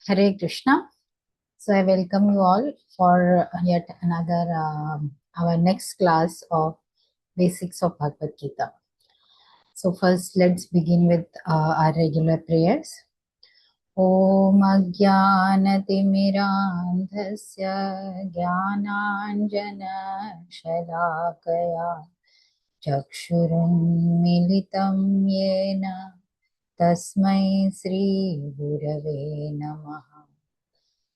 Hare Krishna. So I welcome you all for yet another our next class of basics of Bhagavad Gita. So first, let's begin with our regular prayers. Om Ajnanatimirandhasya Jnananjana Shalakaya Chakshurunmilitam Yena Tasmai Sri Gurave Namaha.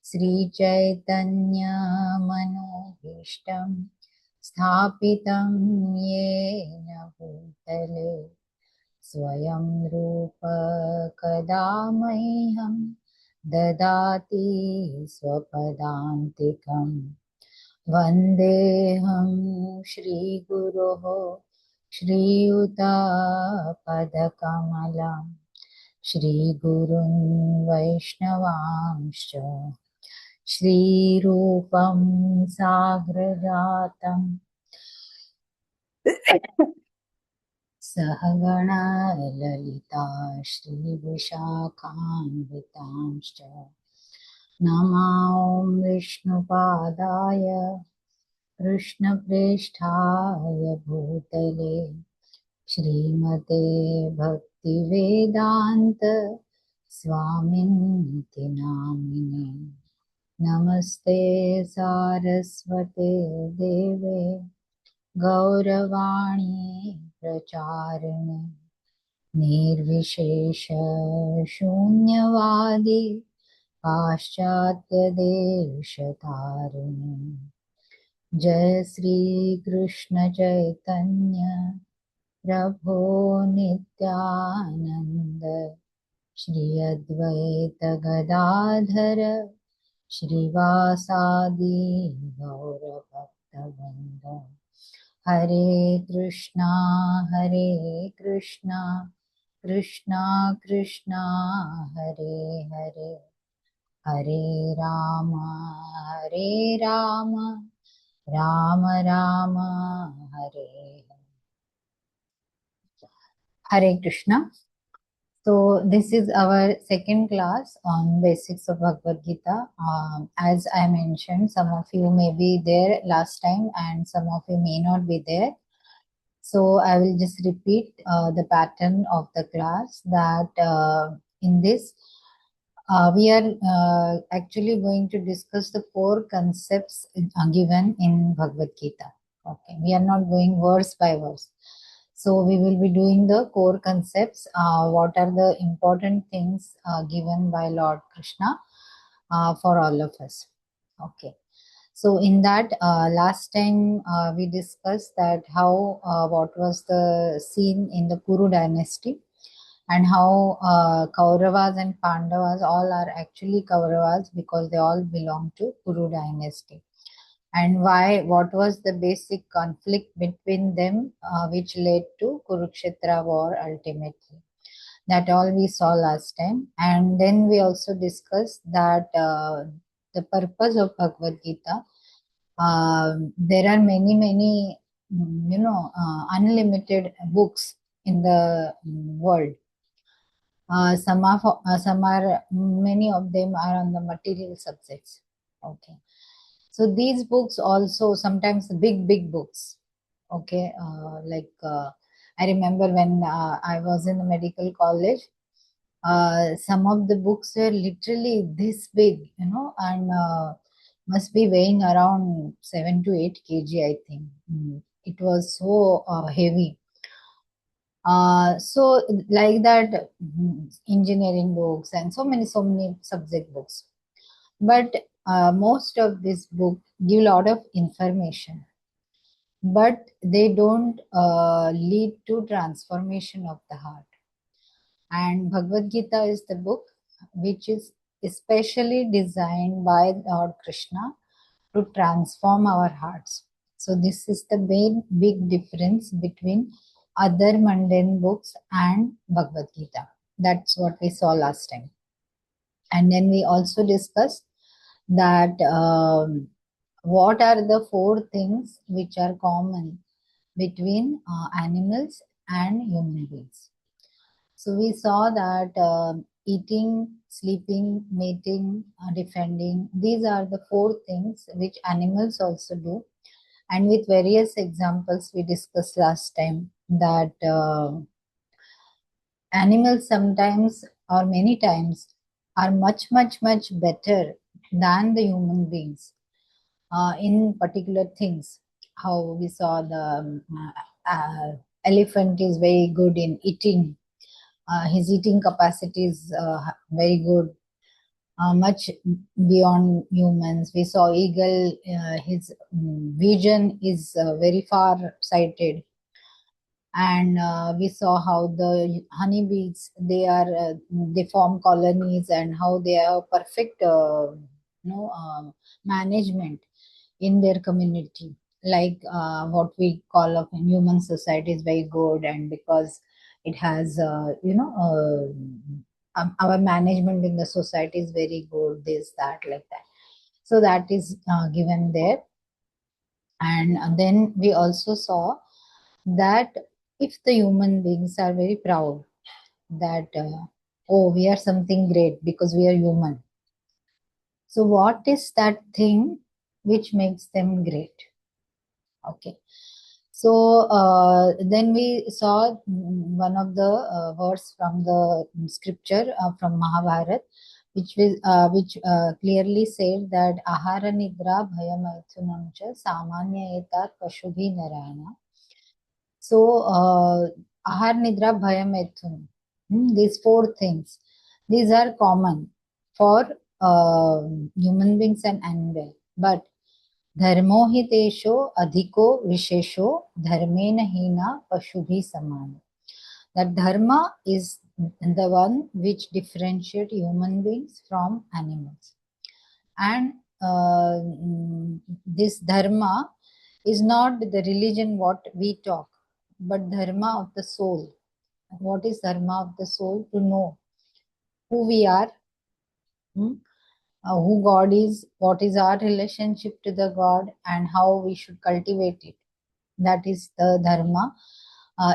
Sri Chaitanya Manobhishtam Sthapitam Yena Bhutale Swayam Rupa Kadamahyam Dadati Swapadantikam Vandeham Shri Guroho Shri Yuta Padakamalam Shri Gurun Vaishnavamscha Shri Rupam Sagrajatam Sahagana Lalita Shri Vishakhanvitamscha Namaum Vishnu Padaya Krishna Presthaya Bhutale Shrimate Bhakti Vedanta Swaminiti Namine Namaste Saraswate Deve Gauravani Pracharine Nirvishesha Shunyavadi Paschatya Deshatarine Jai Sri Krishna Chaitanya Prabhu Nityananda Shri Advaita Gadadhara Shrivasadi Gaura Bhaktavrinda Hare Krishna Krishna Krishna Hare Hare Hare Rama Rama Rama Hare Hare Krishna. So this is our second class on basics of Bhagavad Gita. As I mentioned, some of you may be there last time and some of you may not be there. So I will just repeat the pattern of the class that in this we are actually going to discuss the core concepts given in Bhagavad Gita. Okay, we are not going verse by verse. So we will be doing the core concepts. What are the important things given by Lord Krishna for all of us? Okay. So in that last time we discussed that how what was the scene in the Kuru dynasty and how Kauravas and Pandavas all are actually Kauravas because they all belong to Kuru dynasty. And why, what was the basic conflict between them which led to Kurukshetra war ultimately. That all we saw last time. And then we also discussed that the purpose of Bhagavad Gita, there are many, unlimited books in the world. Some are, many of them are on the material subjects. Okay. So these books also sometimes big books. Okay. I remember when I was in the medical college, some of the books were literally this big, and must be weighing around 7 to 8 kg, I think. It was so heavy. So like that, engineering books and so many subject books. But most of this book give a lot of information, but they don't lead to transformation of the heart. And Bhagavad Gita is the book which is especially designed by Lord Krishna to transform our hearts. So this is the big difference between other mundane books and Bhagavad Gita. That's what we saw last time. And then we also discussed that what are the 4 things which are common between animals and human beings. So we saw that eating, sleeping, mating, defending, these are the four things which animals also do. And with various examples we discussed last time that animals sometimes or many times are much better than the human beings in particular things. How we saw the elephant is very good in eating. His eating capacity is very good, much beyond humans. We saw eagle, his vision is very far sighted. And we saw how the honeybees, they form colonies, and how they have perfect management in their community, like what we call of human society is very good, and because it has our management in the society is very good, this that like that. So that is given there. And then we also saw that if the human beings are very proud that oh, we are something great because we are human, so what is that thing which makes them great? Okay, so then we saw one of the verse from the scripture from Mahabharat, which clearly said that ahara nidra bhayamaithunam cha samanya etat pashubhi narayana. So, ahar, nidra, bhaya, methun. These four things, these are common for human beings and animal. But dharmo hi tesho adhiko vishesho dharmena hina pashubhi samana. That dharma is the one which differentiates human beings from animals. And this dharma is not the religion what we talk, but dharma of the soul. What is dharma of the soul? To know who we are, who God is, what is our relationship to the God, and how we should cultivate it. That is the dharma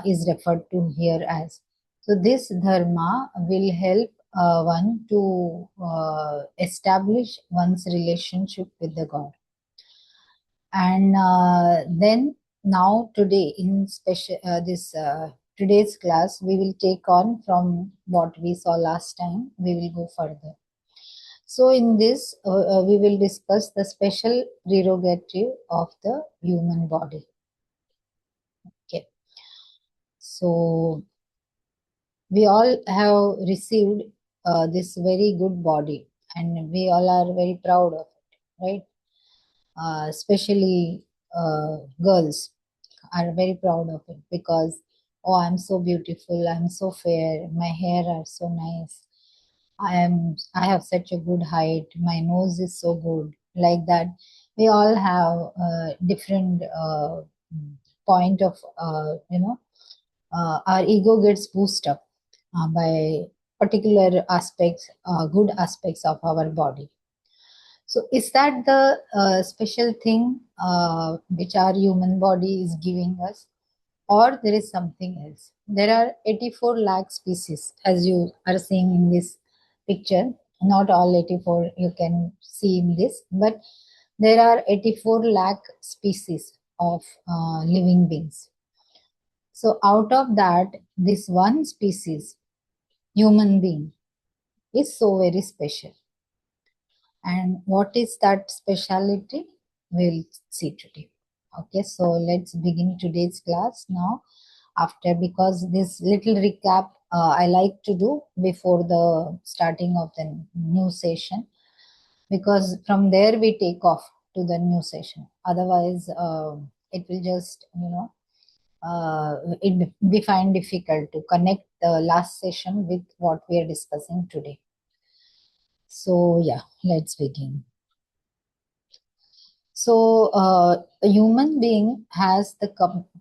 is referred to here as. So this dharma will help one to establish one's relationship with the God. And then now today in special this today's class we will take on from what we saw last time. We will go further. So in this we will discuss the special prerogative of the human body. Okay, so we all have received this very good body, and we all are very proud of it, right? Especially girls are very proud of it because, oh, I'm so beautiful, I'm so fair, my hair are so nice, I have such a good height, my nose is so good, like that. We all have different point of our ego gets boosted up by particular aspects, good aspects of our body. So is that the special thing which our human body is giving us, or there is something else? There are 84 lakh species, as you are seeing in this picture. Not all 84 you can see in this, but there are 84 lakh species of living beings. So out of that, this one species, human being, is so very special. And what is that speciality? We'll see today. Okay, so let's begin today's class now. After, because this little recap I like to do before the starting of the new session, because from there we take off to the new session. Otherwise, it will just, it we find difficult to connect the last session with what we are discussing today. So yeah, let's begin. So a human being has the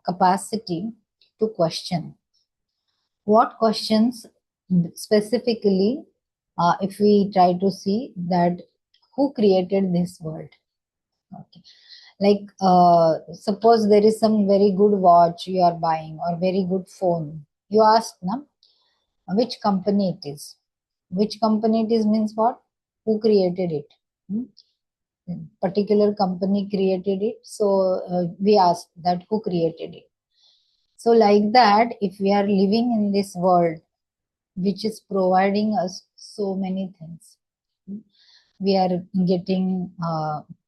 capacity to question. What questions specifically, if we try to see that who created this world? Okay. Like suppose there is some very good watch you are buying or very good phone. You ask, na, which company it is. Which company it is means what? Who created it? Hmm? Particular company created it. So we ask that who created it. So like that, if we are living in this world, which is providing us so many things, we are getting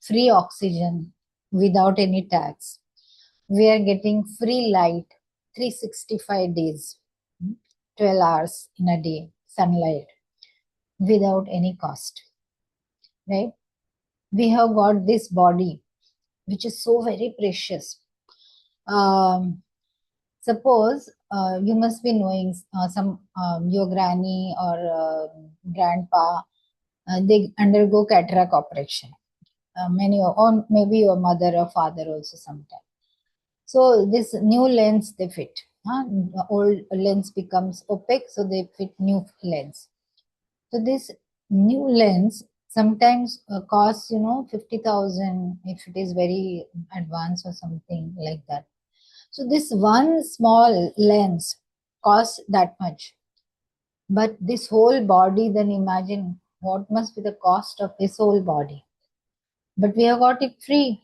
free oxygen without any tax. We are getting free light 365 days, 12 hours in a day, sunlight without any cost, right? We have got this body, which is so very precious. Suppose you must be knowing some your granny or grandpa, they undergo cataract operation. Many or maybe your mother or father also sometime. So this new lens they fit. The old lens becomes opaque, so they fit new lens. So this new lens sometimes costs 50,000 if it is very advanced or something like that. So this one small lens costs that much. But this whole body, then imagine what must be the cost of this whole body. But we have got it free.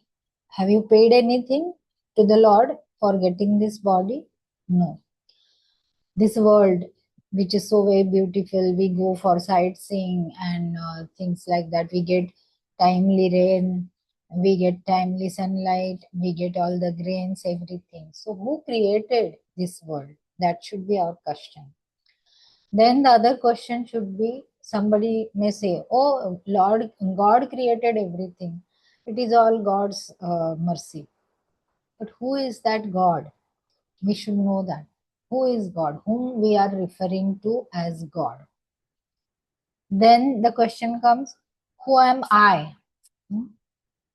Have you paid anything to the Lord for getting this body? No. This world, which is so very beautiful, we go for sightseeing and things like that. We get timely rain, we get timely sunlight, we get all the grains, everything. So who created this world? That should be our question. Then the other question should be, somebody may say, oh Lord, God created everything. It is all God's mercy. But who is that God? We should know that. Who is God? Whom we are referring to as God. Then the question comes, who am I?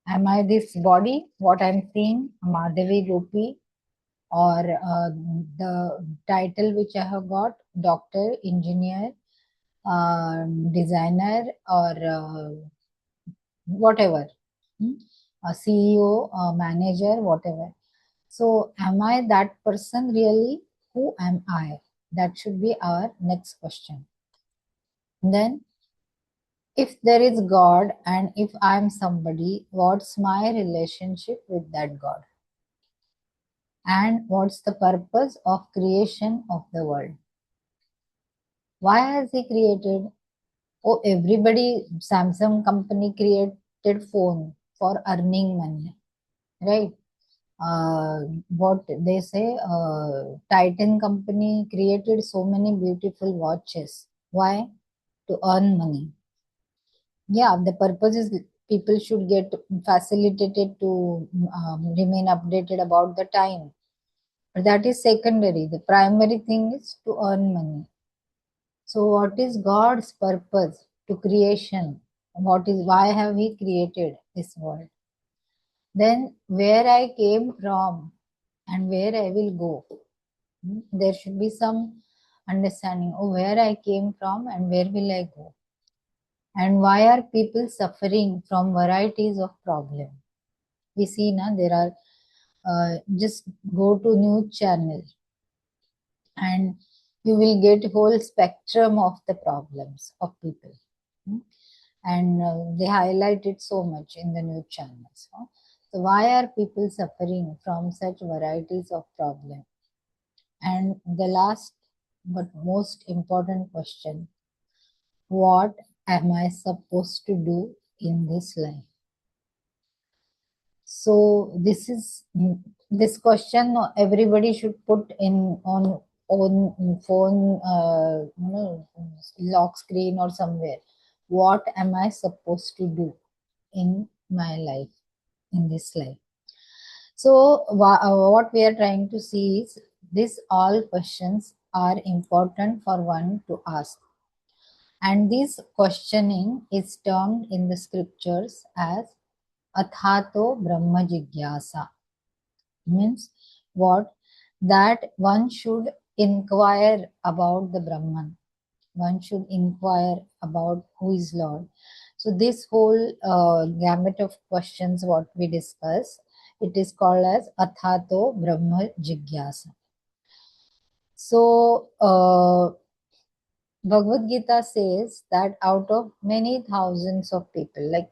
Am I this body, what I'm seeing, Madhavi Gopi, or the title which I have got, doctor, engineer, designer, or whatever, a CEO, a manager, whatever. So am I that person really? Who am I? That should be our next question. Then if there is God and if I am somebody, what's my relationship with that God? And what's the purpose of creation of the world? Why has he created? Oh, everybody, Samsung company created phone for earning money, right? What they say, Titan company created so many beautiful watches. Why? To earn money. Yeah, the purpose is people should get facilitated to remain updated about the time. But that is secondary. The primary thing is to earn money. So what is God's purpose to creation? Why have he created this world? Then where I came from and where I will go. There should be some understanding of where I came from and where will I go. And why are people suffering from varieties of problems? We see now there are, just go to news channel and you will get whole spectrum of the problems of people. And they highlight it so much in the news channels. So why are people suffering from such varieties of problems? And the last but most important question, what am I supposed to do in this life? So this question everybody should put in on phone, lock screen or somewhere. What am I supposed to do in my life, in this life? So what we are trying to see is these all questions are important for one to ask. And this questioning is termed in the scriptures as Athato Brahma Jigyasa. Means what? That one should inquire about the Brahman. One should inquire about who is Lord. So this whole gamut of questions what we discuss, it is called as Athato Brahma Jigyasa. So Bhagavad Gita says that out of many thousands of people, like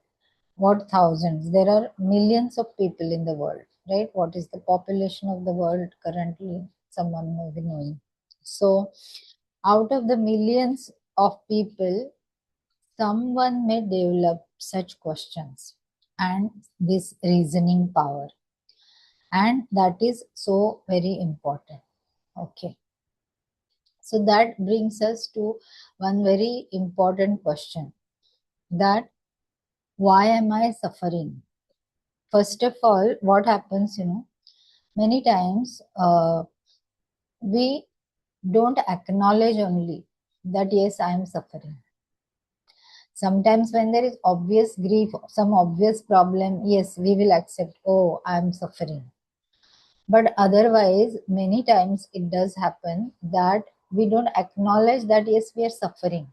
what thousands? There are millions of people in the world, right? What is the population of the world currently? Someone may be knowing. So, out of the millions of people, someone may develop such questions and this reasoning power. And that is so very important. Okay. So that brings us to one very important question, that why am I suffering? First of all, what happens, many times we don't acknowledge only that yes, I am suffering. Sometimes when there is obvious grief, some obvious problem, yes, we will accept, oh, I am suffering. But otherwise, many times it does happen that we don't acknowledge that yes, we are suffering.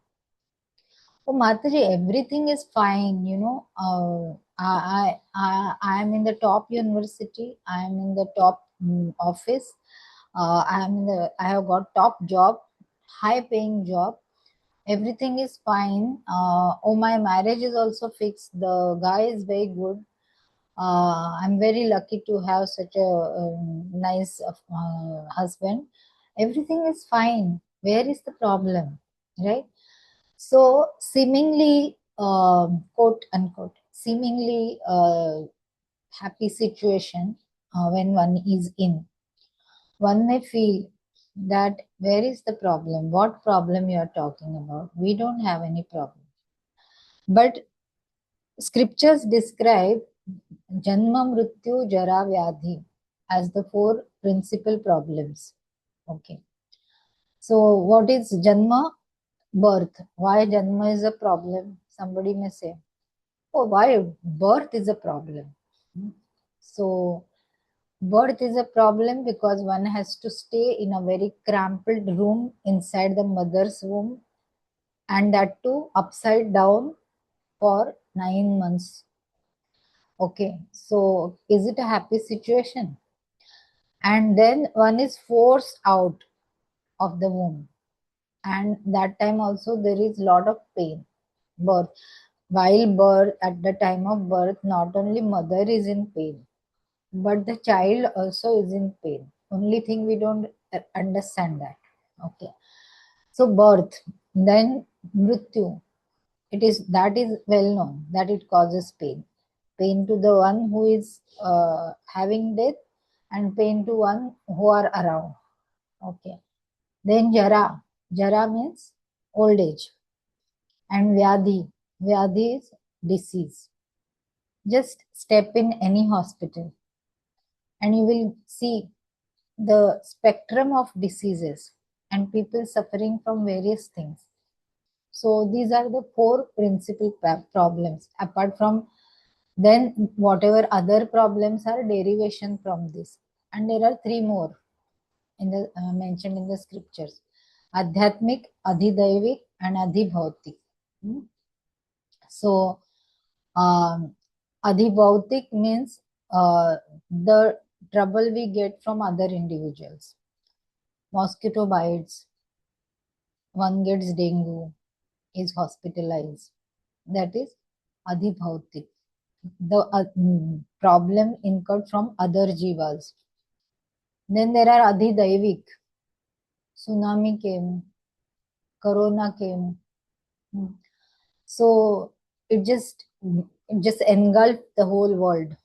Oh, Mataji, everything is fine, I am in the top university, I am in the top office, I have got top job, high paying job, everything is fine. Oh, my marriage is also fixed, the guy is very good. I'm very lucky to have such a nice husband. Everything is fine. Where is the problem, right? So, seemingly, quote unquote, seemingly happy situation when one is in, one may feel that where is the problem? What problem you are talking about? We don't have any problem. But scriptures describe Janma, Mrityu, Jara, Vyadhi as the four principal problems. Okay. So, what is Janma? Birth. Why Janma is a problem? Somebody may say, oh, why birth is a problem? So, birth is a problem because one has to stay in a very cramped room inside the mother's womb, and that too upside down for 9 months. Okay, so is it a happy situation? And then one is forced out of the womb, and that time also there is lot of pain. Birth, while birth, at the time of birth, not only mother is in pain, but the child also is in pain. Only thing we don't understand that. Okay, so birth, then mrityu, it is, that is well known that it causes pain to the one who is having death, and pain to one who are around. Okay, then jara means old age, and vyadhi is disease. Just step in any hospital and you will see the spectrum of diseases and people suffering from various things. So these are the four principal problems. Apart from, then whatever other problems are derivation from this. And there are three more in the mentioned in the scriptures: adhyatmic, adhidaivik, and adhibhautik. Hmm? So adhibhautik means the trouble we get from other individuals. Mosquito bites, one gets dengue, is hospitalized. That is adhibhautik. The problem incurred from other jivas. Then there are adhidaivik. Tsunami came, corona came. So it just engulfed the whole world,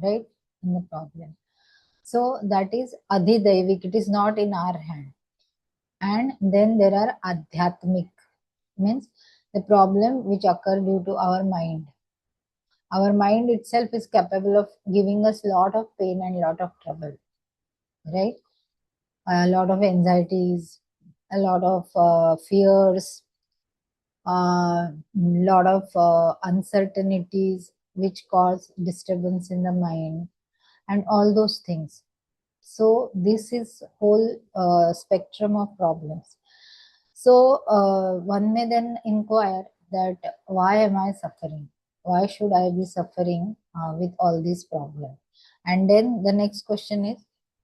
right? In the problem. So that is adhidaivik. It is not in our hand. And then there are adhyatmic, means the problem which occur due to our mind. Our mind itself is capable of giving us lot of pain and lot of trouble, right? A lot of anxieties, a lot of fears, a lot of uncertainties which cause disturbance in the mind, and all those things. So this is whole spectrum of problems. So one may then inquire that why am I suffering? Why should I be suffering with all these problems? And then the next question is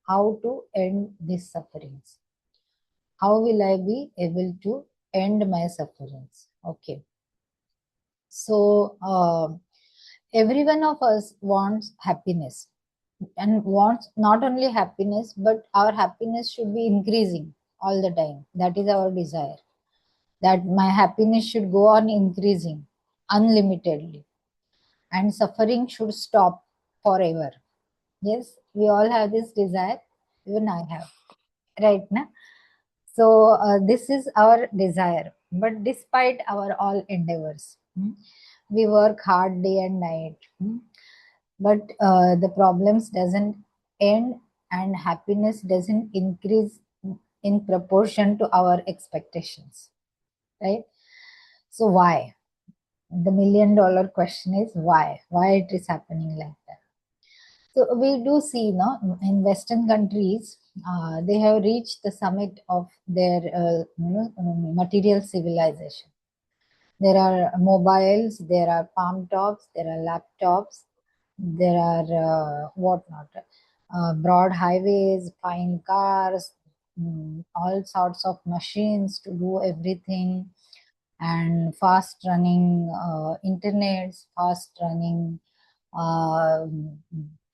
how to end these sufferings? How will I be able to end my sufferings. Okay. So every one of us wants happiness, and wants not only happiness, but our happiness should be increasing all the time. That is our desire, that my happiness should go on increasing unlimitedly, and suffering should stop forever. Yes, we all have this desire, even I have, right now. So this is our desire, but despite our all endeavors, we work hard day and night, but the problems doesn't end, and happiness doesn't increase in proportion to our expectations, right? So why? The $1,000,000 question is why it is happening like that. So we do see, no, in Western countries, they have reached the summit of their material civilization. There are mobiles, there are palm tops, there are laptops, there are whatnot, broad highways, fine cars, all sorts of machines to do everything, and fast running internets, fast running uh,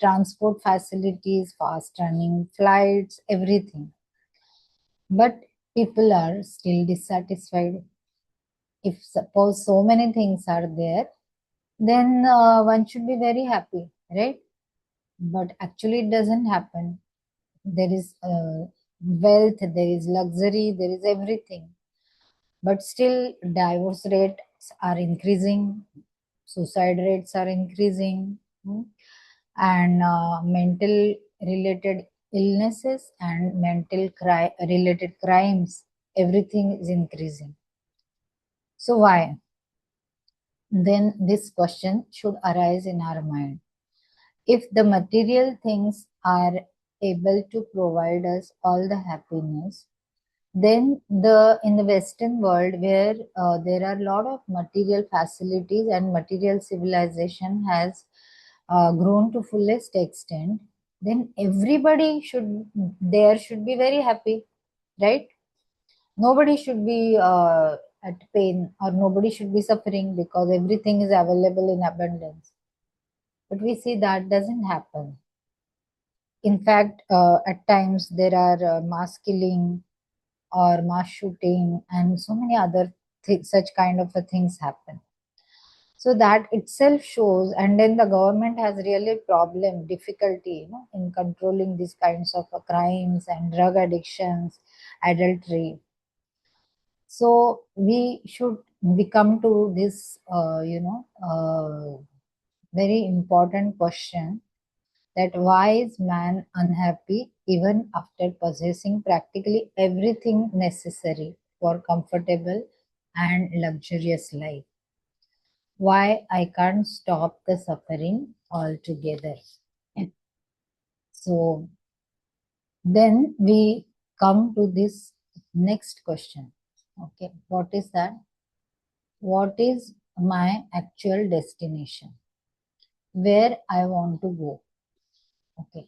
transport facilities, fast running flights, everything. But people are still dissatisfied. If suppose so many things are there, then one should be very happy, right? But actually it doesn't happen. There is wealth, there is luxury, there is everything, but still divorce rates are increasing, suicide rates are increasing, and mental related illnesses and related crimes, everything is increasing. So why? Then this question should arise in our mind. If the material things are able to provide us all the happiness, then in the Western world, where there are a lot of material facilities and material civilization has grown to fullest extent, then everybody should be very happy, right? Nobody should be at pain, or nobody should be suffering, because everything is available in abundance. But we see that doesn't happen. In fact, at times there are mass killing or mass shooting and so many other such kind of things happen. So that itself shows, and then the government has really difficulty, in controlling these kinds of crimes and drug addictions, adultery. So we come to this, very important question, that why is man unhappy even after possessing practically everything necessary for comfortable and luxurious life? Why I can't stop the suffering altogether? So then we come to this next question. Okay, what is that? What is my actual destination? Where I want to go? Okay.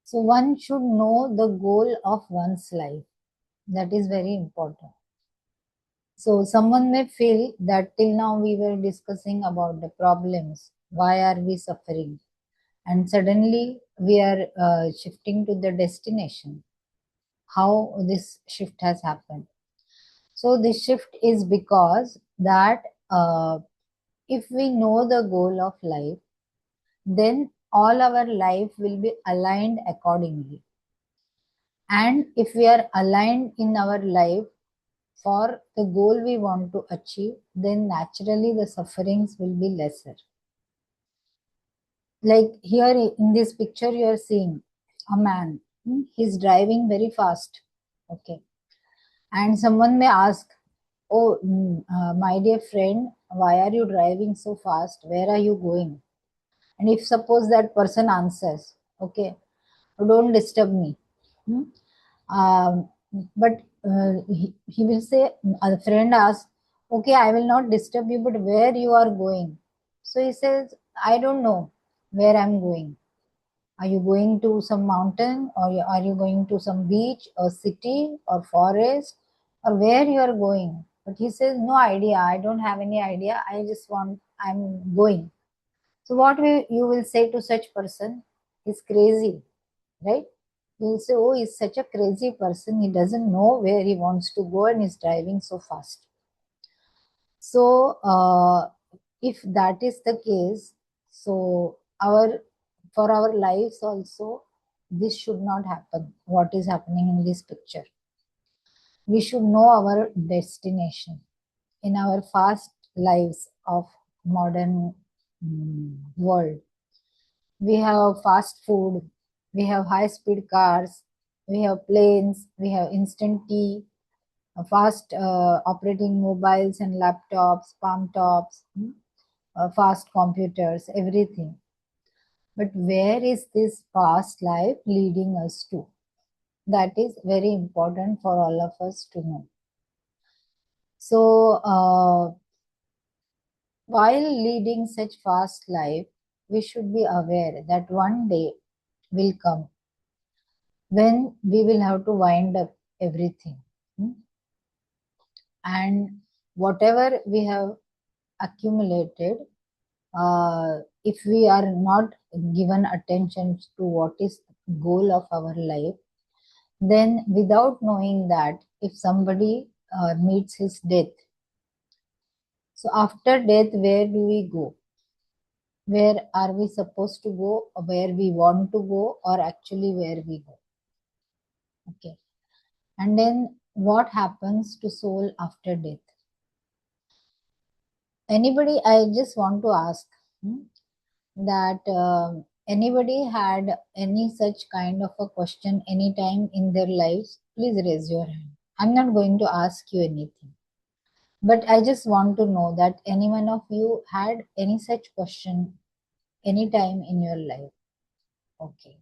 So one should know the goal of one's life. That is very important. So someone may feel that till now we were discussing about the problems. Why are we suffering? And suddenly we are shifting to the destination. How this shift has happened? So this shift is because that if we know the goal of life, then all our life will be aligned accordingly. And if we are aligned in our life for the goal we want to achieve, then naturally the sufferings will be lesser. Like here in this picture, you are seeing a man. He's driving very fast. Okay. And someone may ask, oh, my dear friend, why are you driving so fast? Where are you going? And if suppose that person answers, okay, don't disturb me. Hmm? Um, but he will say, a friend asks, okay, I will not disturb you, but where you are going? So he says, I don't know where I'm going. Are you going to some mountain, or are you going to some beach or city or forest, or where you are going. But he says, no idea, I don't have any idea, I'm going. So what you will say to such person? He's crazy, right? You will say, oh, he's such a crazy person, he doesn't know where he wants to go and he's driving so fast. So if that is the case, so for our lives also, this should not happen, what is happening in this picture. We should know our destination. In our fast lives of modern world, we have fast food, we have high speed cars, we have planes, we have instant tea, fast operating mobiles and laptops, palm tops, fast computers, everything. But where is this past life leading us to? That is very important for all of us to know. So, while leading such fast life, we should be aware that one day will come when we will have to wind up everything. And whatever we have accumulated, if we are not given attention to what is the goal of our life, then without knowing that, if somebody meets his death, so after death, where do we go? Where are we supposed to go, or where we want to go, or actually where we go? Okay. And then what happens to soul after death? Anybody, I just want to ask that anybody had any such kind of a question anytime in their lives? Please raise your hand. I'm not going to ask you anything, but I just want to know that any one of you had any such question anytime in your life. Okay.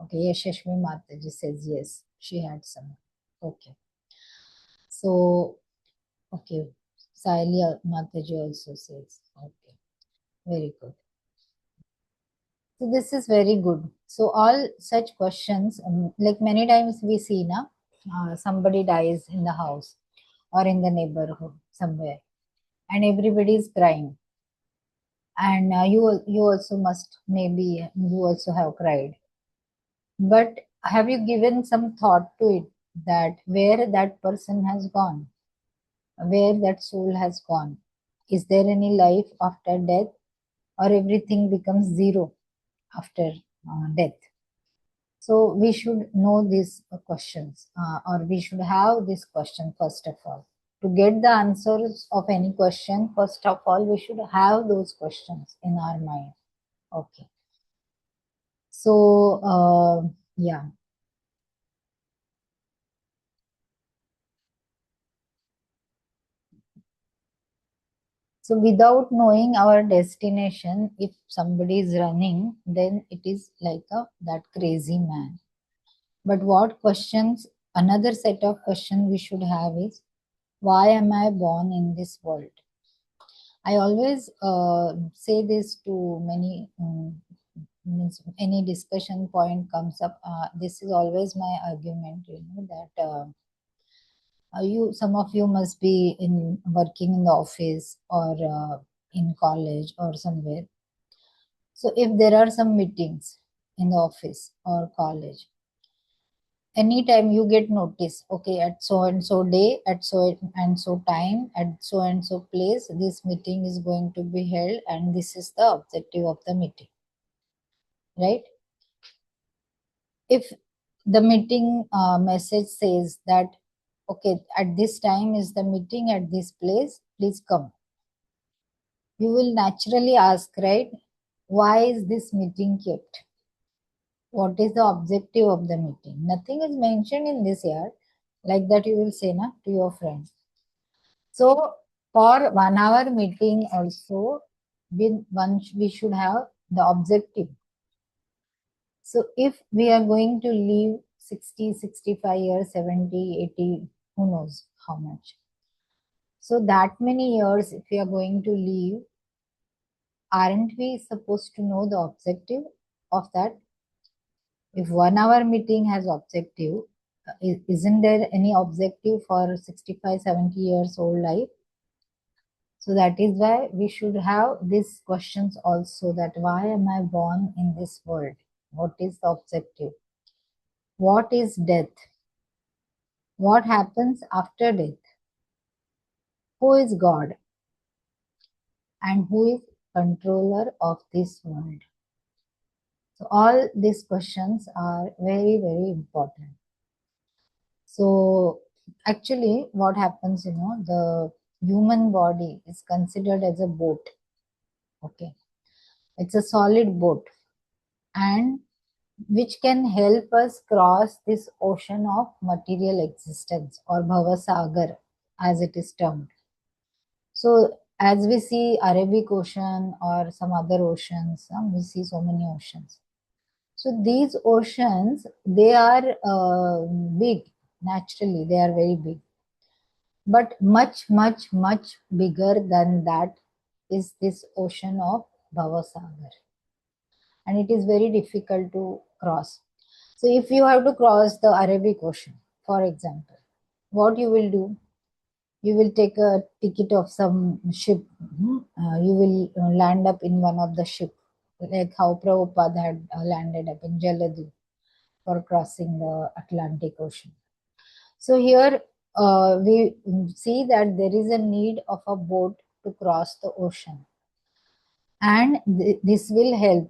Okay, Yashashmi Mataji says yes, she had some. Okay. So, okay. Sailia Mataji also says, okay. Very good. So this is very good. So all such questions, like many times we see now, somebody dies in the house or in the neighborhood somewhere, and everybody is crying. And you also must, maybe you also have cried. But have you given some thought to it, that where that person has gone, where that soul has gone? Is there any life after death, or everything becomes zero after death? So we should know these questions, or we should have this question first of all. To get the answers of any question, first of all, we should have those questions in our mind. Okay. So, yeah. So without knowing our destination, if somebody is running, then it is like that crazy man. But what questions, another set of questions we should have is, why am I born in this world? I always say this to many, means any discussion point comes up. This is always my argument, that some of you must be in working in the office, or in college or somewhere. So if there are some meetings in the office or college, anytime you get notice, okay, at so and so day, at so and so time, at so and so place, this meeting is going to be held, and this is the objective of the meeting, right? If the meeting message says that, okay, at this time is the meeting at this place, please come, you will naturally ask, right, why is this meeting kept? What is the objective of the meeting? Nothing is mentioned in this year. Like that you will say na, to your friend. So for 1 hour meeting also, we should have the objective. So if we are going to live 60, 65 years, 70, 80, who knows how much. So that many years, if we are going to live, aren't we supposed to know the objective of that? If 1 hour meeting has objective, Isn't there any objective for 65, 70 years old life? So that is why we should have these questions also, that why am I born in this world? What is the objective? What is death? What happens after death? Who is God? And who is controller of this world? So all these questions are very, very important. So actually what happens, the human body is considered as a boat. Okay. It's a solid boat, and which can help us cross this ocean of material existence, or Bhavasagar as it is termed. So as we see Arabic Ocean or some other oceans, we see so many oceans. So these oceans, they are big, naturally they are very big. But much, much, much bigger than that is this ocean of Bhavasagar. And it is very difficult to cross. So if you have to cross the Arabic Ocean, for example, what you will do? You will take a ticket of some ship. You will land up in one of the ship, like how Prabhupada had landed up in Jaladi for crossing the Atlantic Ocean. So here we see that there is a need of a boat to cross the ocean, and this will help.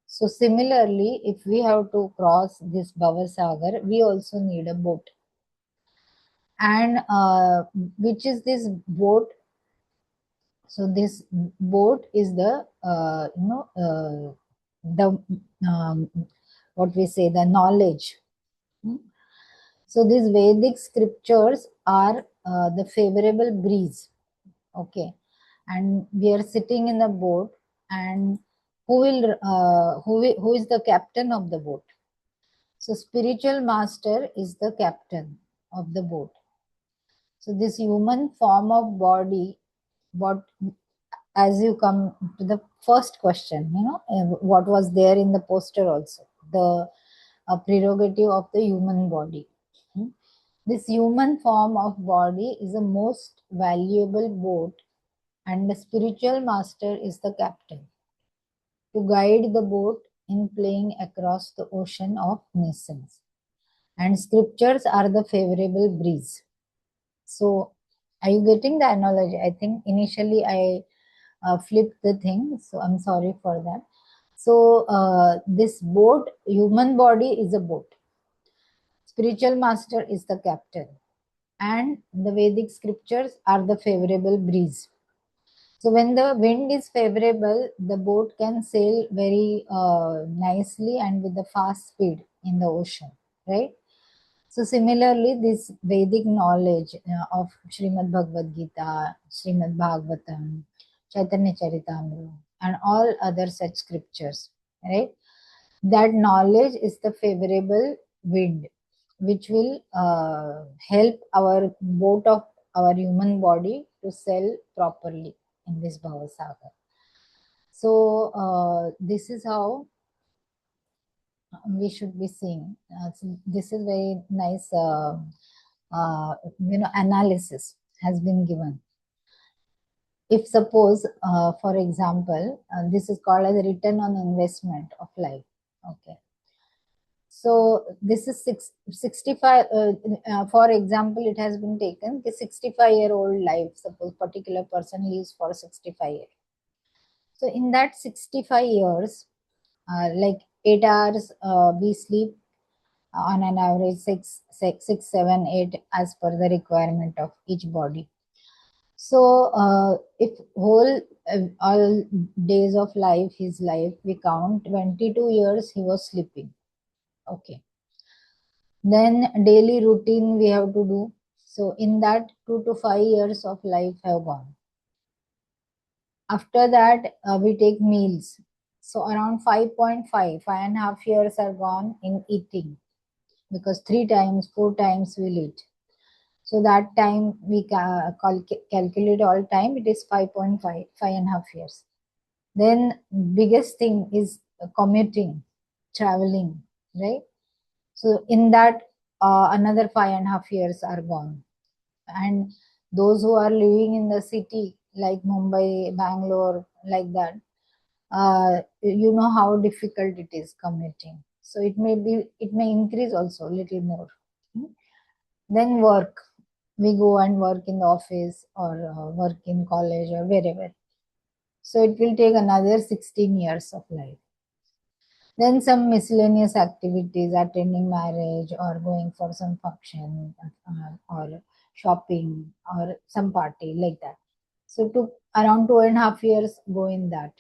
So similarly, if we have to cross this Bhavasagar, we also need a boat. And which is this boat? So this boat is the the what we say, the knowledge. So these Vedic scriptures are the favorable breeze. Okay, and we are sitting in the boat, and who is the captain of the boat? So spiritual master is the captain of the boat. So this human form of body, what, as you come to the first question, what was there in the poster also, the prerogative of the human body. This human form of body is the most valuable boat, and the spiritual master is the captain to guide the boat in playing across the ocean of nations. And scriptures are the favorable breeze. So are you getting the analogy? I think initially I flipped the thing, so I'm sorry for that. So this boat, human body is a boat, spiritual master is the captain, and the Vedic scriptures are the favorable breeze. So when the wind is favorable, the boat can sail very nicely and with a fast speed in the ocean, right? So similarly, this Vedic knowledge of Srimad Bhagavad Gita, Srimad Bhagavatam, Chaitanya Charitamrita, and all other such scriptures, right? That knowledge is the favorable wind, which will help our boat of our human body to sail properly in this Bhavasagar. So this is how we should be seeing. So this is very nice, analysis has been given. If suppose, for example, this is called as a return on investment of life. Okay. So this is 65, for example, it has been taken the 65-year-old life. Suppose particular person lives for 65 years. So in that 65 years, like 8 hours we sleep on an average 6, 7, 8 as per the requirement of each body. So if whole all days of life, his life, we count 22 years he was sleeping. Okay. Then daily routine we have to do. So in that 2 to 5 years of life have gone. After that we take meals. So around 5.5 years are gone in eating, because 3 times, 4 times we'll eat. So that time we calculate all time, it is 5.5 years. Then biggest thing is commuting, traveling, right? So in that another 5.5 years are gone. And those who are living in the city like Mumbai, Bangalore, like that, you know how difficult it is commuting. So it may increase also a little more. Then work. We go and work in the office or work in college or wherever. So it will take another 16 years of life. Then some miscellaneous activities, attending marriage or going for some function or shopping or some party like that. So to around 2.5 years go in that.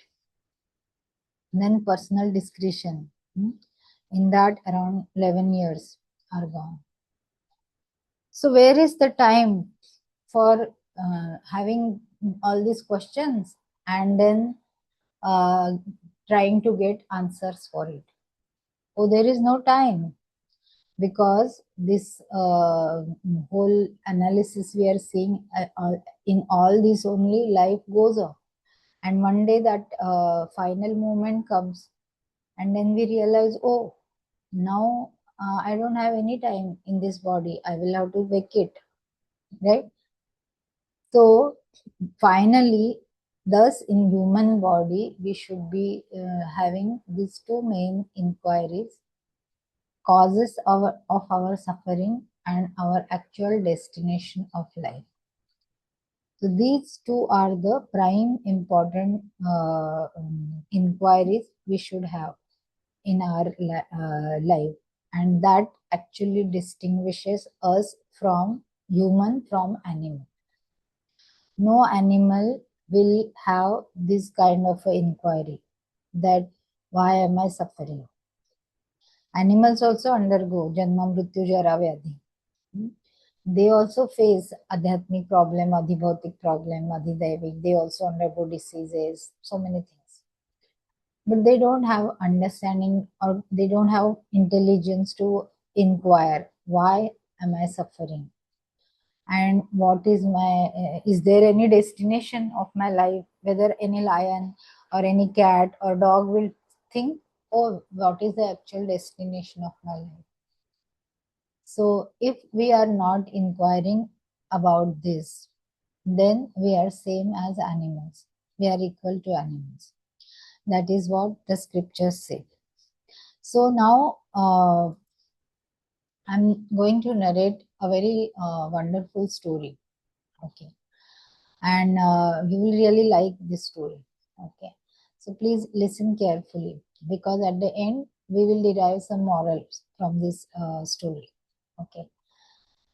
Then personal discretion. In that around 11 years are gone. So where is the time for having all these questions and then trying to get answers for it? Oh, there is no time, because this whole analysis we are seeing in all this only life goes on. And one day that final moment comes, and then we realize, oh, now I don't have any time in this body. I will have to vacate, right? So finally, thus in human body, we should be having these two main inquiries: causes of our suffering and our actual destination of life. So these two are the prime important inquiries we should have in our life, and that actually distinguishes us from human from animal. No animal will have this kind of inquiry, that why am I suffering? Animals also undergo Janma Mrityu Jara Vyadhi. They also face adhyatmic problem, adhibhautik problem, adhidaivik. They also undergo diseases, so many things. But they don't have understanding, or they don't have intelligence to inquire, why am I suffering? And what is is there any destination of my life? Whether any lion or any cat or dog will think, oh, what is the actual destination of my life? So if we are not inquiring about this, then we are same as animals. We are equal to animals. That is what the scriptures say. So now I'm going to narrate a very wonderful story. Okay. And you will really like this story. Okay. So please listen carefully, because at the end we will derive some morals from this story. Okay.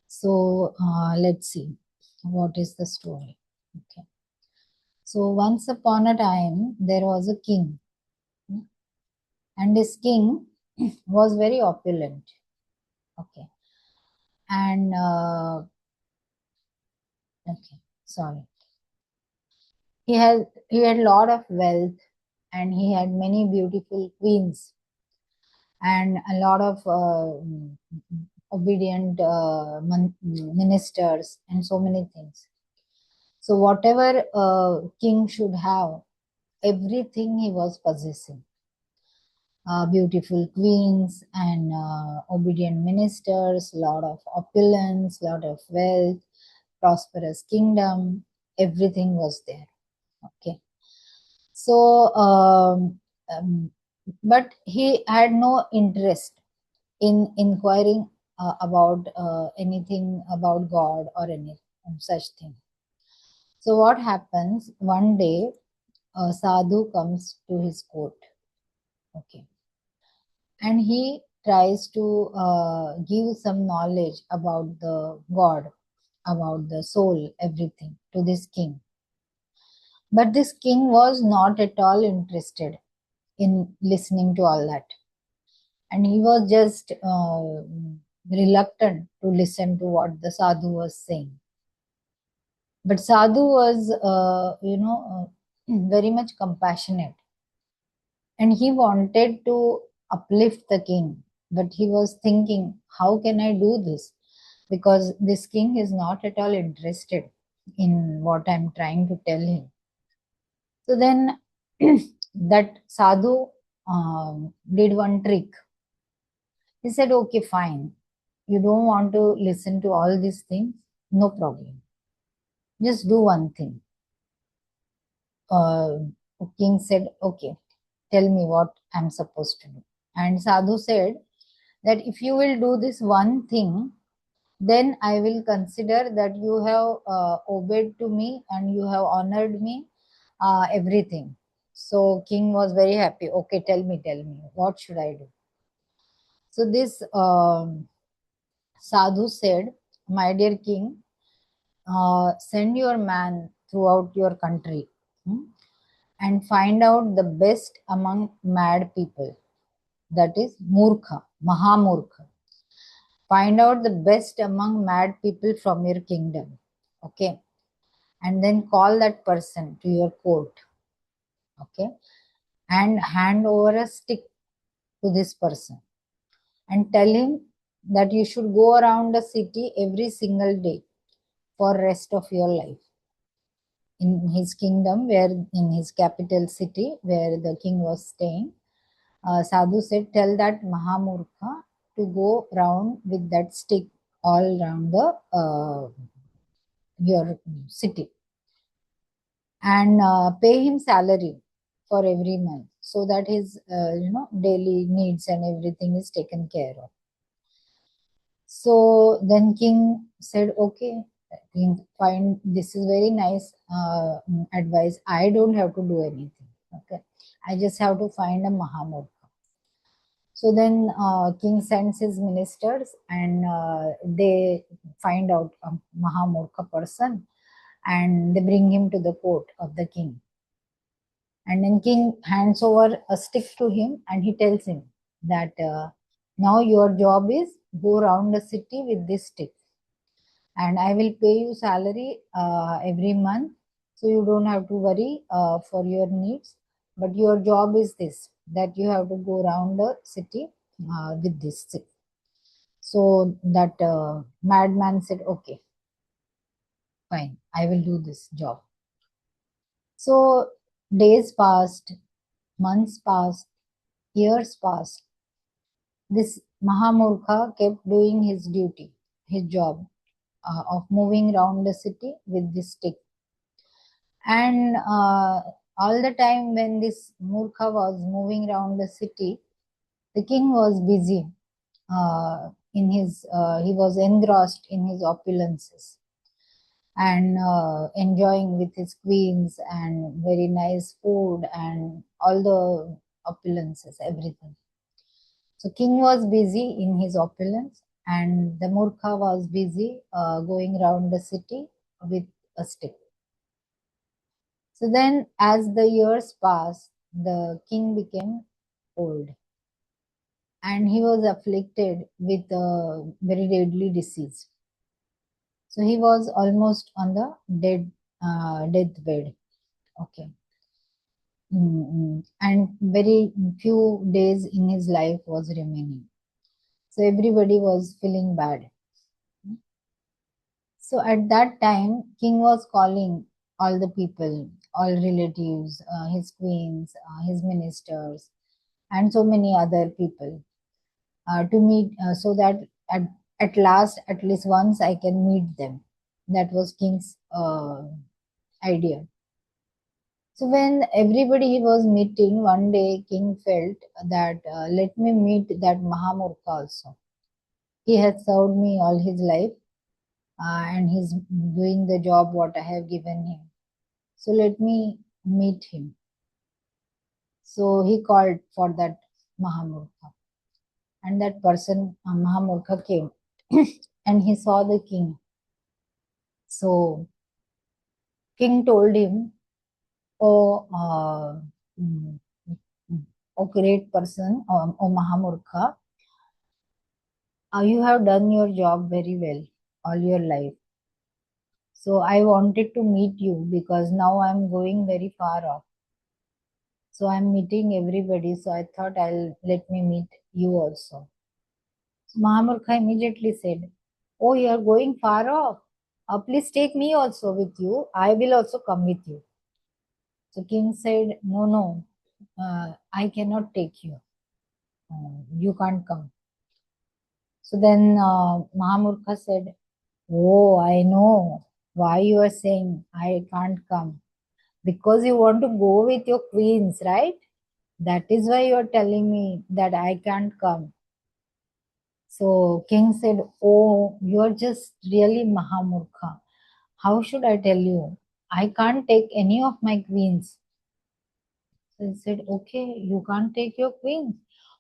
So let's see what is the story. Okay. So once upon a time there was a king, and this king was very opulent. Okay. And okay, sorry. He had a lot of wealth, and he had many beautiful queens and a lot of obedient ministers and so many things. So whatever king should have, everything he was possessing. Beautiful queens and obedient ministers, lot of opulence, lot of wealth, prosperous kingdom, everything was there. Okay. So but he had no interest in inquiring about anything about God or any such thing. So what happens, one day a sadhu comes to his court. Okay. And he tries to give some knowledge about the God, about the soul, everything to this king. But this king was not at all interested in listening to all that. And he was just reluctant to listen to what the sadhu was saying. But sadhu was, very much compassionate. And he wanted to uplift the king. But he was thinking, how can I do this? Because this king is not at all interested in what I'm trying to tell him. So then that sadhu did one trick. He said, okay, fine. You don't want to listen to all these things? No problem. Just do one thing. King said, okay, tell me what I'm supposed to do. And Sadhu said that if you will do this one thing, then I will consider that you have obeyed to me and you have honored me, everything. So king was very happy. Okay, tell me, what should I do? So this Sadhu said, my dear king, send your man throughout your country, and find out the best among mad people. That is Murkha, Mahamurkha. Find out the best among mad people from your kingdom. Okay. And then call that person to your court. Okay. And hand over a stick to this person and tell him that you should go around the city every single day for rest of your life. In his kingdom, where in his capital city where the king was staying, Sadhu said, tell that Mahamurkha to go round with that stick all around the your city, and pay him salary for every month, so that his daily needs and everything is taken care of. So then king said, okay, king, fine, this is very nice advice. I don't have to do anything. Okay, I just have to find a Mahamurkha. So then king sends his ministers, and they find out a Mahamurkha person, and they bring him to the court of the king. And then king hands over a stick to him, and he tells him that now your job is go around the city with this stick, and I will pay you salary every month, so you don't have to worry for your needs. But your job is this, that you have to go around the city with this stick. So that madman said, okay, fine, I will do this job. So days passed, months passed, years passed. This Mahamurkha kept doing his duty, his job of moving around the city with this stick. And all the time when this Murkha was moving around the city, the king was busy he was engrossed in his opulences and enjoying with his queens and very nice food and all the opulences, everything. So king was busy in his opulence, and the Murkha was busy going around the city with a stick. So then, as the years passed, the king became old, and he was afflicted with a very deadly disease. So he was almost on the deathbed. Okay. And very few days in his life was remaining. So everybody was feeling bad. So at that time, king was calling all the people, all relatives, his queens, his ministers, and so many other people to meet, so that at last, at least once, I can meet them. That was king's idea. So when everybody he was meeting, one day king felt that let me meet that Mahamurkha also. He has served me all his life, and he's doing the job what I have given him. So let me meet him. So he called for that Mahamurkha, and that person, Mahamurkha, came and he saw the king. So king told him, oh, mm, oh great person, oh Mahamurkha, you have done your job very well all your life. So I wanted to meet you because now I'm going very far off. So I'm meeting everybody. So I thought let me meet you also. So Mahamurkha immediately said, oh, you are going far off. Please take me also with you. I will also come with you. So king said, no, no, I cannot take you. You can't come. So then Mahamurkha said, oh, I know why you are saying I can't come. Because you want to go with your queens, right? That is why you are telling me that I can't come. So king said, oh, you are just really Mahamurkha. How should I tell you? I can't take any of my queens. So he said, okay, you can't take your queens.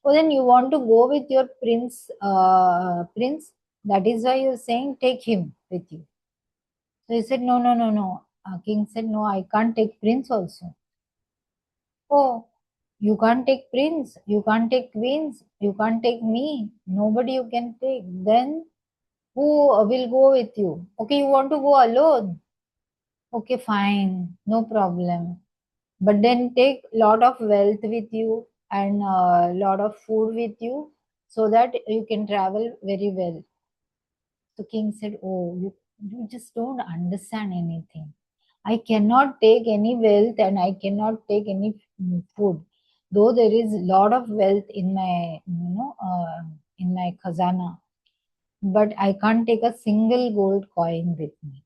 Oh, then you want to go with your prince. That is why you're saying take him with you. So he said, no, no, no, no. King said, no, I can't take prince also. Oh, you can't take prince, you can't take queens, you can't take me. Nobody you can take. Then who will go with you? Okay, you want to go alone? Okay, fine, no problem. But then take lot of wealth with you and lot of food with you so that you can travel very well. The king said, oh, you just don't understand anything. I cannot take any wealth and I cannot take any food. Though there is lot of wealth in my, in my khazana, but I can't take a single gold coin with me.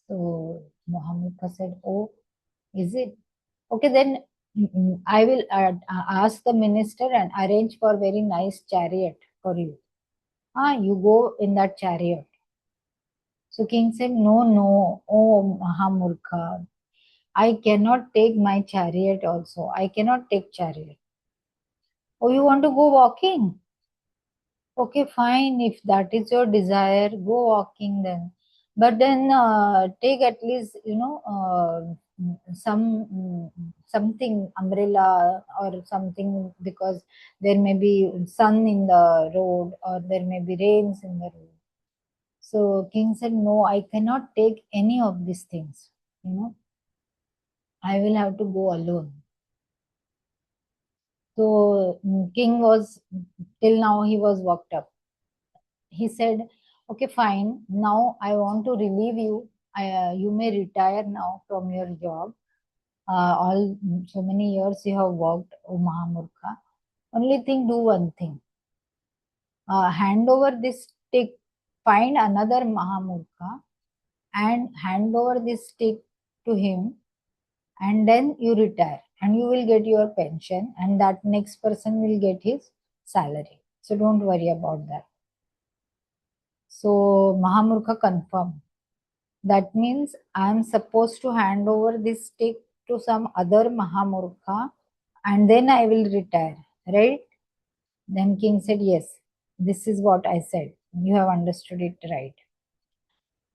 So Muhammad said, oh, is it? Okay, then I will ask the minister and arrange for very nice chariot for you. You go in that chariot. So king said, no, no, oh Mahamurkha, I cannot take my chariot also. I cannot take chariot. Oh, you want to go walking? Okay, fine. If that is your desire, go walking then. But then take at least, something umbrella or something, because there may be sun in the road or there may be rains in the road. So king said, no, I cannot take any of these things. I will have to go alone. So king was, till now he was worked up. He said, okay, fine. Now I want to relieve you. You may retire now from your job. All so many years you have worked, O Mahamurkha. Only thing, do one thing. Hand over this stick, find another Mahamurkha and hand over this stick to him, and then you retire and you will get your pension, and that next person will get his salary. So don't worry about that. So Mahamurkha confirmed. That means I am supposed to hand over this stick to some other Mahamurkha and then I will retire, right? Then king said, yes, this is what I said. You have understood it right.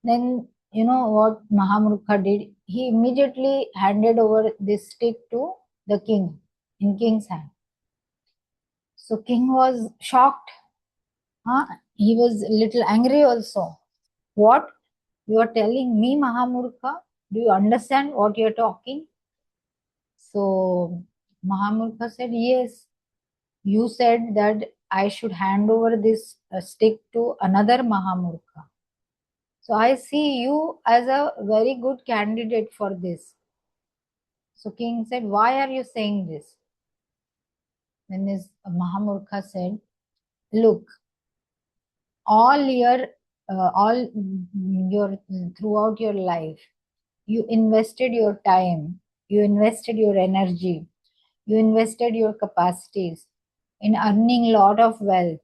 Then you know what Mahamurkha did? He immediately handed over this stick to the king in king's hand. So king was shocked. He was a little angry also. What? You are telling me, Mahamurkha? Do you understand what you are talking? So Mahamurkha said, yes, you said that I should hand over this stick to another Mahamurkha. So I see you as a very good candidate for this. So king said, why are you saying this? Then this Mahamurkha said, look, all your throughout your life, you invested your time, you invested your energy, you invested your capacities in earning lot of wealth,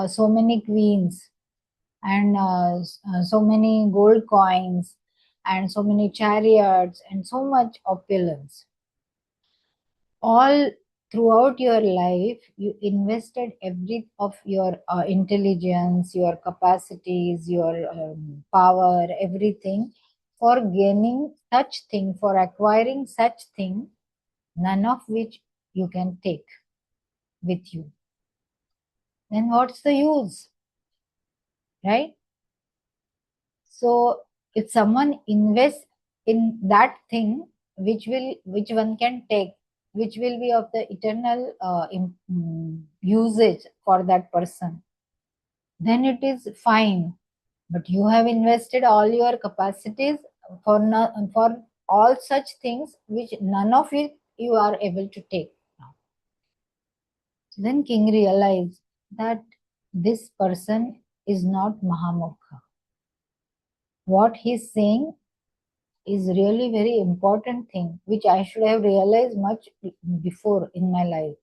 so many queens and so many gold coins and so many chariots and so much opulence. All throughout your life, you invested every of your intelligence, your capacities, your power, everything for gaining such thing, for acquiring such thing, none of which you can take with you. Then what's the use, right? So if someone invests in that thing which one can take, which will be of the eternal usage for that person, then it is fine. But you have invested all your capacities for for all such things which none of it you are able to take now. Then king realized that this person is not Mahamukha. What he's saying is really very important thing, which I should have realized much before in my life.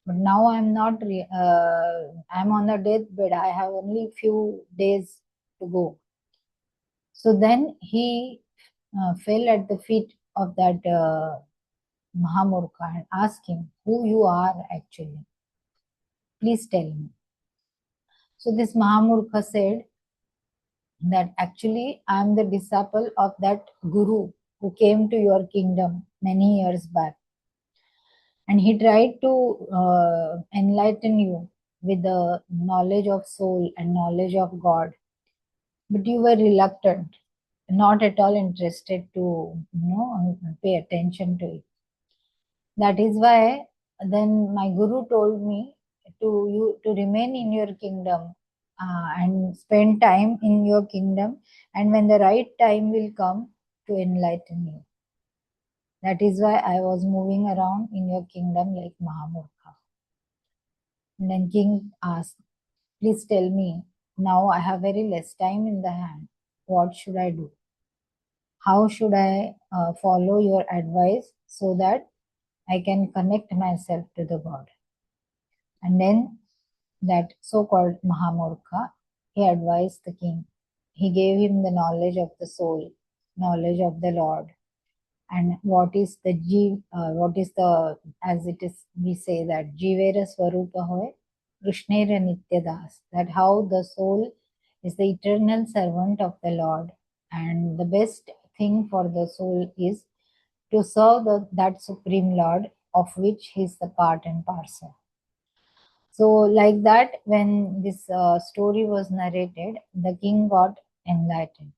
But now I'm not, I'm on the deathbed. I have only few days to go. So then he fell at the feet of that Mahamurkha and asked him, who you are actually. Please tell me. So this Mahamurkha said that actually I am the disciple of that Guru who came to your kingdom many years back. And he tried to enlighten you with the knowledge of soul and knowledge of God. But you were reluctant, not at all interested to, pay attention to it. That is why then my guru told me to remain in your kingdom and spend time in your kingdom, and when the right time will come, to enlighten you. That is why I was moving around in your kingdom like Mahamurkha. And then king asked, please tell me, now I have very less time in the hand. What should I do? How should I follow your advice so that I can connect myself to the God? And then that so-called Mahamurkha, he advised the king. He gave him the knowledge of the soul, knowledge of the Lord, and what is as it is, we say that Jivera Swarupa Hoy, Krishnera Nityadas, that how the soul is the eternal servant of the Lord, and the best thing for the soul is to serve that Supreme Lord, of which he is the part and parcel. So like that, when this story was narrated, the king got enlightened.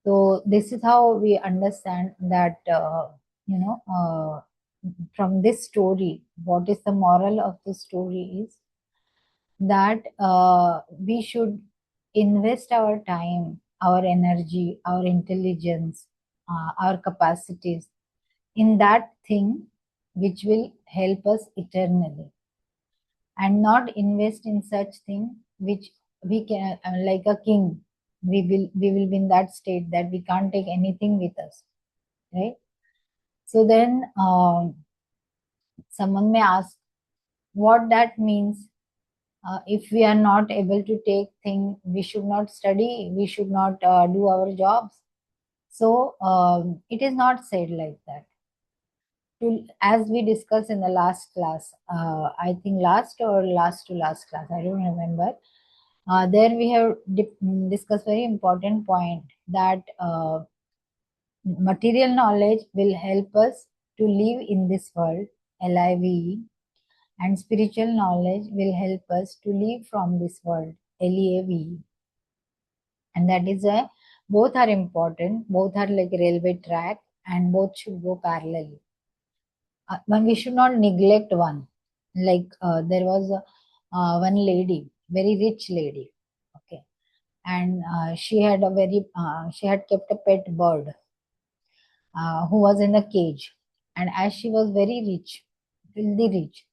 So this is how we understand that, from this story, what is the moral of the story is that we should invest our time, our energy, our intelligence, our capacities in that thing which will help us eternally, and not invest in such thing which we can, like a king, we will be in that state that we can't take anything with us, right? So then someone may ask what that means. If we are not able to take thing, we should not study, we should not do our jobs. So it is not said like that. As we discussed in the last class, I think last or last to last class, I don't remember. There we have discussed very important point that material knowledge will help us to live in this world, LIVE, and spiritual knowledge will help us to live from this world, LEAVE. And that is why both are important, both are like railway track, and both should go parallelly. But we should not neglect one. Like there was one lady, very rich lady, okay, and she had kept a pet bird who was in a cage, and as she was very rich, filthy rich,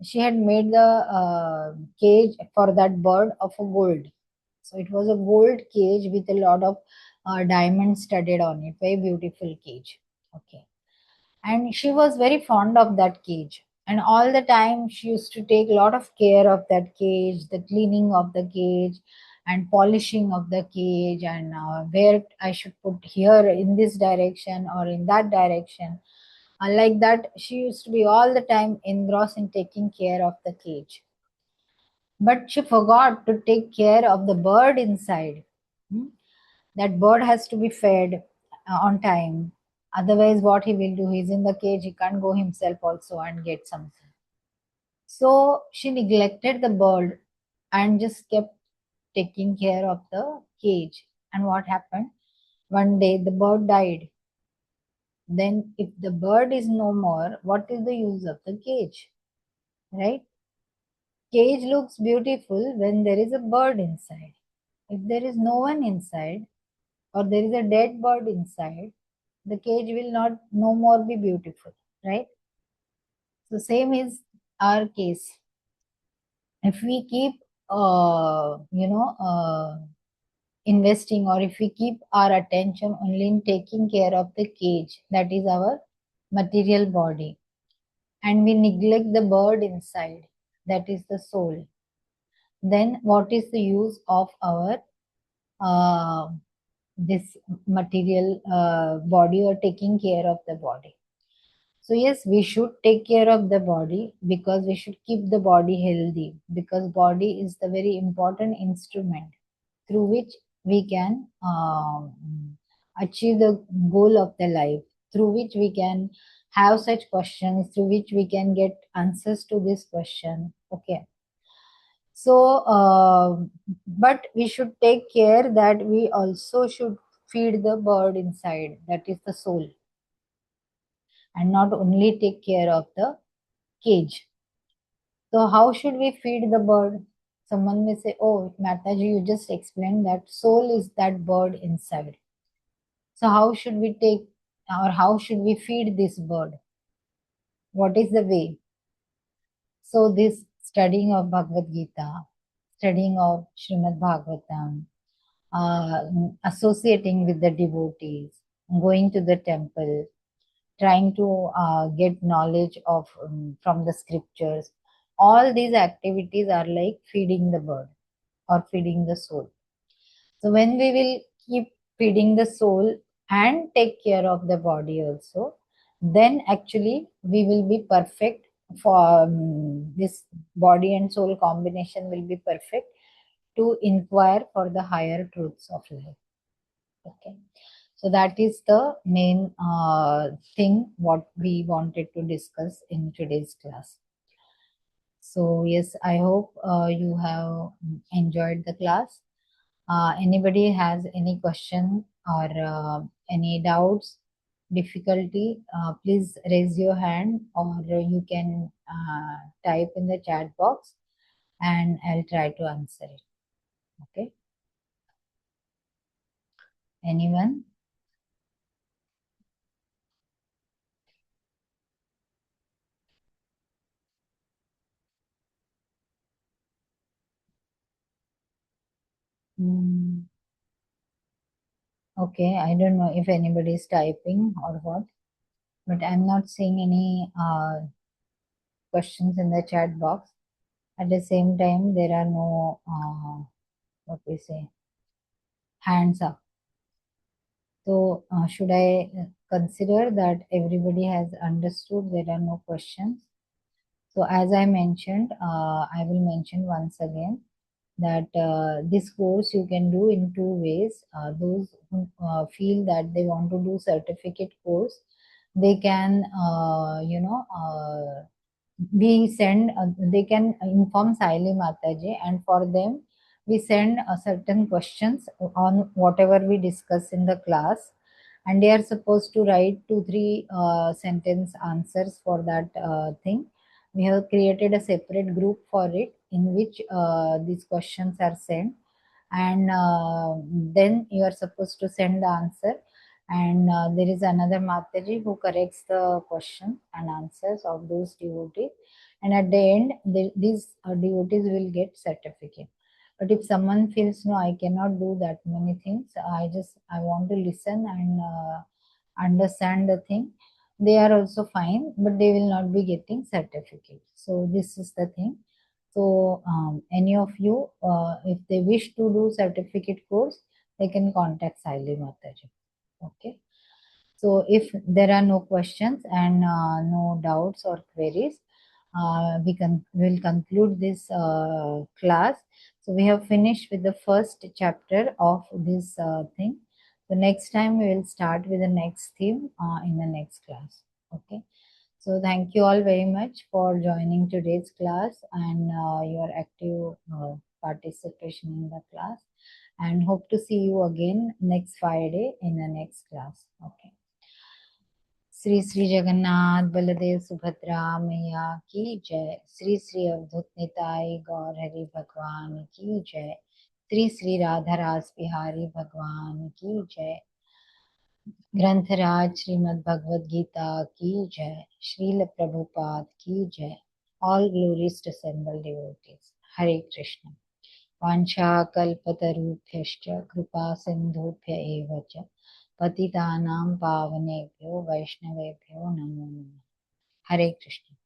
she had made the cage for that bird of a gold. So it was a gold cage with a lot of diamonds studded on it, very beautiful cage, okay. And she was very fond of that cage, and all the time she used to take a lot of care of that cage, the cleaning of the cage and polishing of the cage, and where I should put here in this direction or in that direction. Like that, she used to be all the time engrossed in taking care of the cage, but she forgot to take care of the bird inside. Hmm? That bird has to be fed on time. Otherwise, what he will do, he's in the cage, he can't go himself also and get something. So she neglected the bird and just kept taking care of the cage. And what happened? One day the bird died. Then if the bird is no more, what is the use of the cage? Right? Cage looks beautiful when there is a bird inside. If there is no one inside, or there is a dead bird inside, the cage will not no more be beautiful, right? So same is our case. If we keep investing, or if we keep our attention only in taking care of the cage, that is our material body, and we neglect the bird inside, that is the soul, then what is the use of our uh, this material body, or taking care of the body? So yes, we should take care of the body, because we should keep the body healthy, because body is the very important instrument through which we can achieve the goal of the life, through which we can have such questions, through which we can get answers to this question. Okay. So, but we should take care that we also should feed the bird inside, that is the soul, and not only take care of the cage. So, how should we feed the bird? Someone may say, "Oh, Mataji, you just explained that soul is that bird inside. So, how should we take, or how should we feed this bird? What is the way?" So, this studying of Bhagavad Gita, studying of Srimad Bhagavatam, associating with the devotees, going to the temple, trying to get knowledge of from the scriptures. All these activities are like feeding the bird or feeding the soul. So when we will keep feeding the soul and take care of the body also, then actually we will be perfect for this body and soul combination will be perfect to inquire for the higher truths of life. Okay. So that is the main thing what we wanted to discuss in today's class. So yes, I hope you have enjoyed the class. Anybody has any question or any doubts, difficulty, please raise your hand, or you can type in the chat box and I'll try to answer it. Okay. Anyone? Hmm. Okay, I don't know if anybody is typing or what, but I'm not seeing any questions in the chat box. At the same time, there are no, what we say, hands up. So, should I consider that everybody has understood, there are no questions? So, as I mentioned, I will mention once again that this course you can do in two ways. Those who feel that they want to do certificate course, they can, we send, they can inform Saili Mataji, and for them, we send certain questions on whatever we discuss in the class, and they are supposed to write 2 3 sentence answers for that thing. We have created a separate group for it, in which these questions are sent, and then you are supposed to send the answer, and there is another Mataji who corrects the question and answers of those devotees, and at the end these devotees will get certificate. But if someone feels, no, I cannot do that many things, I want to listen and understand the thing, they are also fine, but they will not be getting certificate. So this is the thing. So any of you, if they wish to do certificate course, they can contact Saili Mataji. Okay. So if there are no questions and no doubts or queries, will conclude this class. So we have finished with the first chapter of this thing. So next time we will start with the next theme in the next class. Okay. So thank you all very much for joining today's class and your active participation in the class, and hope to see you again next Friday in the next class. Okay. Shri Shri Jagannath Baldev Subhadra मैया की जय। श्री श्री अवधूत निताई गौर हरि भगवान की जय। श्री श्री राधा रास बिहारी भगवान की जय। ग्रंथराज श्रीमद् भगवद गीता की जय। श्रील प्रभुपाद की जय। All glories to assembled devotees. हरे कृष्ण। वाञ्छाकल्पतरुभ्यश्च कृपा सिन्धुभ्य एव च पतितानां पावनेभ्यो वैष्णवेभ्यो नमो नमः। हरे कृष्ण।